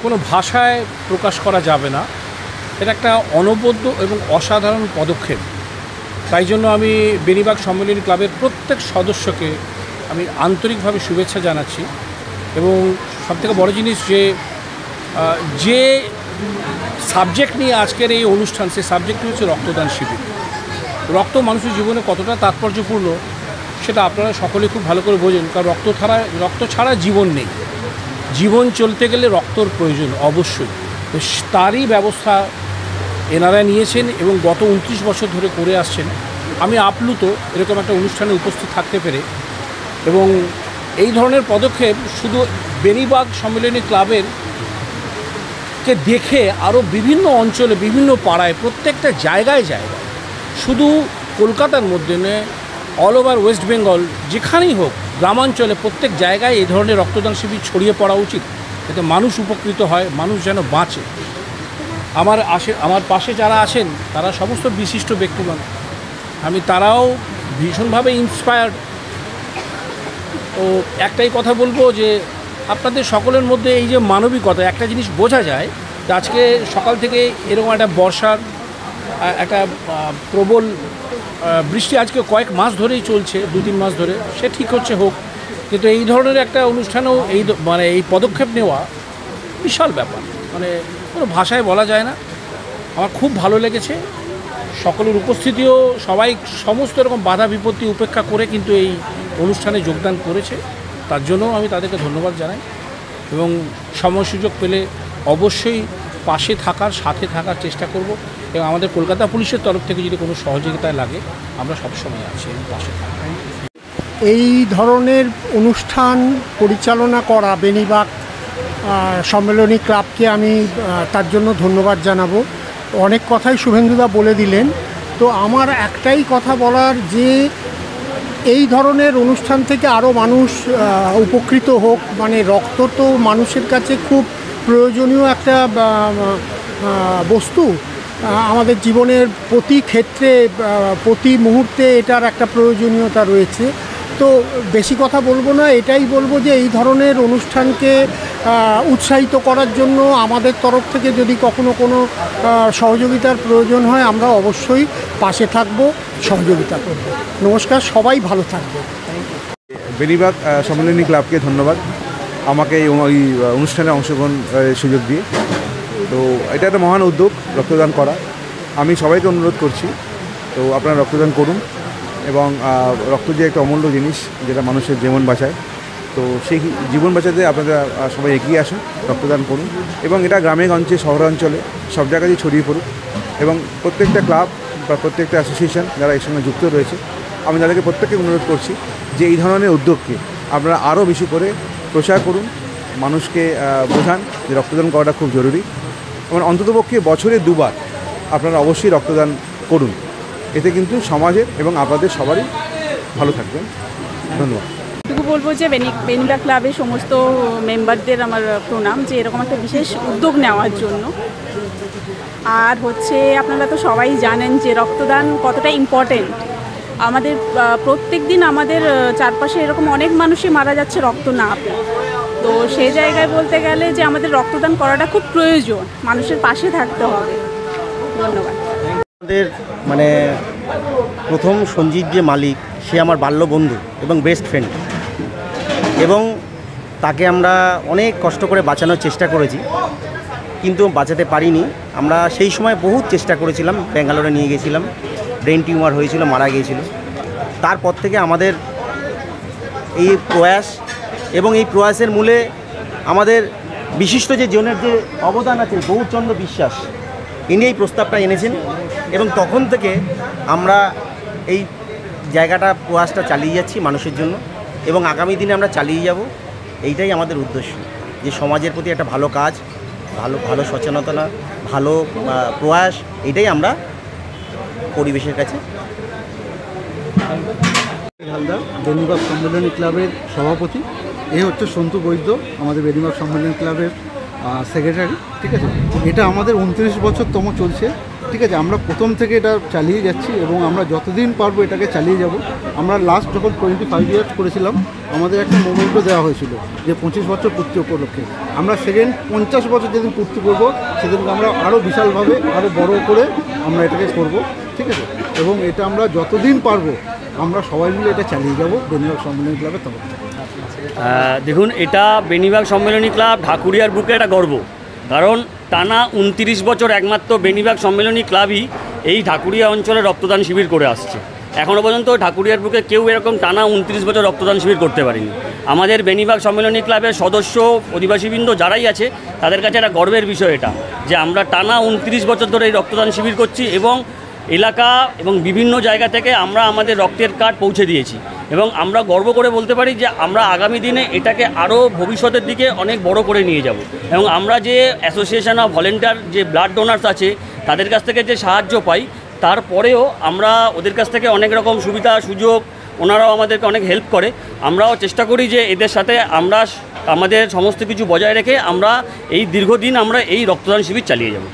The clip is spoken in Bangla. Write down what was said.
কোনো ভাষায় প্রকাশ করা যাবে না। এটা একটা অনবদ্য এবং অসাধারণ পদক্ষেপ। তাই জন্য আমি বেনিবাগ সম্মেলনী ক্লাবের প্রত্যেক সদস্যকে আমি আন্তরিকভাবে শুভেচ্ছা জানাচ্ছি। এবং সবথেকে বড় জিনিস যে সাবজেক্ট নিয়ে আজকের এই অনুষ্ঠান, সেই সাবজেক্টটি হচ্ছে রক্তদান শিবির। রক্ত মানুষের জীবনে কতটা তাৎপর্যপূর্ণ সেটা আপনারা সকলে খুব ভালো করে বোঝেন, কারণ রক্ত ছাড়া জীবন নেই। জীবন চলতে গেলে রক্তর প্রয়োজন অবশ্যই। তো তারই ব্যবস্থা এনারা নিয়েছেন এবং গত 29 বছর ধরে করে আসছেন। আমি আপ্লুত এরকম একটা অনুষ্ঠানে উপস্থিত থাকতে পেরে। এবং এই ধরনের পদক্ষেপ শুধু বেনিবাগ সম্মেলনী ক্লাবের কে দেখে আরও বিভিন্ন অঞ্চলে, বিভিন্ন পাড়ায়, প্রত্যেকটা জায়গায় শুধু কলকাতার মধ্যে নয়, অল ওভার ওয়েস্ট বেঙ্গল যেখানেই হোক, গ্রামাঞ্চলে প্রত্যেক জায়গায় এই ধরনের রক্তদান শিবির ছড়িয়ে পড়া উচিত, যাতে মানুষ উপকৃত হয়, মানুষ যেন বাঁচে। আমার পাশে যারা আছেন তারা সমস্ত বিশিষ্ট ব্যক্তিগণ, তারাও ভীষণভাবে ইন্সপায়ার্ড। তো একটাই কথা বলবো যে আপনাদের সকলের মধ্যে এই যে মানবিকতা, একটা জিনিস বোঝা যায় যে আজকে সকাল থেকে এরকম একটা বর্ষার একটা প্রবল বৃষ্টি আজকে কয়েক মাস ধরেই চলছে, 2-3 মাস ধরে, সে ঠিক হচ্ছে হোক, কিন্তু এই ধরনের একটা অনুষ্ঠানেও এই পদক্ষেপ নেওয়া বিশাল ব্যাপার, কোনো ভাষায় বলা যায় না। আমার খুব ভালো লেগেছে। সকলের উপস্থিতিও, সবাই সমস্ত রকম বাধা বিপত্তি উপেক্ষা করে কিন্তু এই অনুষ্ঠানে যোগদান করেছে, তার জন্য আমি তাদেরকে ধন্যবাদ জানাই। এবং সময় সুযোগ পেলে অবশ্যই পাশে থাকার, সাথে থাকার চেষ্টা করব। এবং আমাদের কলকাতা পুলিশের তরফ থেকে যদি কোনো সহযোগিতায় লাগে, আমরা সবসময় আছি পাশে থাকব। এই ধরনের অনুষ্ঠান পরিচালনা করা বেনিবাগ সম্মেলনী ক্লাবকে আমি তার জন্য ধন্যবাদ জানাবো। অনেক কথাই শুভেন্দুদা বলে দিলেন। তো আমার একটাই কথা বলার, যে এই ধরনের অনুষ্ঠান থেকে আরও মানুষ উপকৃত হোক। রক্ত তো মানুষের কাছে খুব প্রয়োজনীয় একটা বস্তু। আমাদের জীবনের প্রতি ক্ষেত্রে, প্রতি মুহূর্তে এটার একটা প্রয়োজনীয়তা রয়েছে। তো বেশি কথা বলবো না, এটাই বলবো যে এই ধরনের অনুষ্ঠানকে উৎসাহিত করার জন্য আমাদের তরফ থেকে যদি কখনো কোনো সহযোগিতার প্রয়োজন হয়, আমরা অবশ্যই পাশে থাকব, সহযোগিতা করব। নমস্কার, সবাই ভালো থাকবে। বেনিবাগ সম্মেলনী ক্লাবকে ধন্যবাদ আমাকে এই অনুষ্ঠানে অংশগ্রহণের সুযোগ দিয়ে। তো এটা একটা মহান উদ্যোগ রক্তদান করা। আমি সবাইকে অনুরোধ করছি, তো আপনারা রক্তদান করুন। এবং রক্ত যে একটা অমূল্য জিনিস, যেটা মানুষের জীবন বাঁচায়, তো সেই জীবন বাঁচাতে আপনারা সবাই এগিয়ে আসুন, রক্তদান করুন। এবং এটা গ্রামে গঞ্জে, শহরাঞ্চলে সব জায়গায় ছড়িয়ে পড়ুক। এবং প্রত্যেকটা ক্লাব বা প্রত্যেকটা অ্যাসোসিয়েশন যারা এর সঙ্গে যুক্ত রয়েছে, আমি তাদেরকে প্রত্যেককে অনুরোধ করছি যে এই ধরনের উদ্যোগকে আপনারা আরও বেশি করে প্রচার করুন, মানুষকে বোঝান যে রক্তদান করাটা খুব জরুরি। এবং অন্ততপক্ষে বছরে 2 বার আপনারা অবশ্যই রক্তদান করুন। এতে কিন্তু সমাজের এবং আপনাদের সবারই ভালো থাকবেন। ধন্যবাদ। এটুকু বলবো যে বেনিবাগ ক্লাবের সমস্ত মেম্বারদের আমার প্রণাম, যে এরকম একটা বিশেষ উদ্যোগ নেওয়ার জন্য। আর আপনারা তো সবাই জানেন যে রক্তদান কতটা ইম্পর্টেন্ট। আমাদের প্রত্যেক দিন আমাদের চারপাশে এরকম অনেক মানুষই মারা যাচ্ছে রক্ত না পেয়ে। তো সেই জায়গায় বলতে গেলে যে আমাদের রক্তদান করাটা খুব প্রয়োজন, মানুষের পাশে থাকতে হবে। ধন্যবাদ। আমাদের প্রথম সঞ্জীব যে মালিক, সে আমার বাল্য বন্ধু এবং বেস্ট ফ্রেন্ড, এবং তাকে আমরা অনেক কষ্ট করে বাঁচানোর চেষ্টা করেছি, কিন্তু বাঁচাতে পারিনি। আমরা সেই সময় বহুত চেষ্টা করেছিলাম, ব্যাঙ্গালোরে নিয়ে গেছিলাম, ব্রেন টিউমার হয়েছিল, মারা গিয়েছিল। তারপর থেকে আমাদের এই প্রয়াস, এবং এই প্রয়াসের মূলে আমাদের বিশিষ্ট যে জনের যে অবদান আছে, গৌরচন্দ্র বিশ্বাস, ইনি এই প্রস্তাবটা এনেছেন। এবং তখন থেকে আমরা এই জায়গাটা, প্রয়াসটা চালিয়ে যাচ্ছি মানুষের জন্য, এবং আগামী দিনে আমরা চালিয়ে যাব। এইটাই আমাদের উদ্দেশ্য, যে সমাজের প্রতি একটা ভালো কাজ, ভালো সচেতনতা, ভালো প্রয়াস, এটাই আমরা পরিবেশের কাছে। হালদার, বেনিবাগ সম্মেলনী ক্লাবের সভাপতি। হচ্ছে সন্তু বৈদ্য, আমাদের বেনিবাগ সম্মেলনী ক্লাবের সেক্রেটারি। ঠিক আছে, এটা আমাদের 29 বছরতম চলছে ঠিক আছে, আমরা প্রথম থেকে এটা চালিয়ে যাচ্ছি এবং আমরা যতদিন পারবো এটাকে চালিয়ে যাব। আমরা লাস্ট যখন 25 ইয়ার্স করেছিলাম, আমাদের একটা মোমেন্টও দেওয়া হয়েছিল যে 25 বছর পূর্তি উপলক্ষে। আমরা সেকেন্ড 50 বছর যেদিন পূর্তি করবো সেদিনকে আমরা আরও বিশালভাবে আরও বড় করে আমরা এটাকে করব, ঠিক আছে। এবং এটা আমরা যতদিন পারবো আমরা সবাই মিলে এটা চালিয়ে যাব বেনিবাগ সম্মেলনী ক্লাবের তরফ থেকে। দেখুন, এটা বেনিবাগ সম্মেলনী ক্লাব ঢাকুরিয়ার বুকে একটা গর্ব, কারণ টানা 29 বছর একমাত্র বেনিবাগ সম্মেলনী ক্লাবই এই ঢাকুরিয়া অঞ্চলে রক্তদান শিবির করে আসছে। এখনও পর্যন্ত ঢাকুরিয়ার বুকে কেউ এরকম টানা 29 বছর রক্তদান শিবির করতে পারেনি। আমাদের বেনিবাগ সম্মেলনী ক্লাবের সদস্য অধিবাসীবৃন্দ যারাই আছে তাদের কাছে একটা গর্বের বিষয় এটা, যে আমরা টানা 29 বছর ধরে এই রক্তদান শিবির করছি এবং এলাকা এবং বিভিন্ন জায়গা থেকে আমরা আমাদের রক্তের কার্ড পৌঁছে দিয়েছি। এবং আমরা গর্ব করে বলতে পারি যে আমরা আগামী দিনে এটাকে আরও ভবিষ্যতের দিকে অনেক বড় করে নিয়ে যাব। এবং আমরা যে অ্যাসোসিয়েশন অফ ভলেন্টিয়ার যে ব্লাড ডোনার্স আছে তাদের কাছ থেকে যে সাহায্য পাই, তারপরেও আমরা ওদের কাছ থেকে অনেক রকম সুবিধা সুযোগ, ওনারাও আমাদেরকে অনেক হেল্প করে। আমরাও চেষ্টা করি যে এদের সাথে আমরা আমাদের সমস্ত কিছু বজায় রেখে আমরা এই দীর্ঘদিন আমরা এই রক্তদান শিবির চালিয়ে যাব।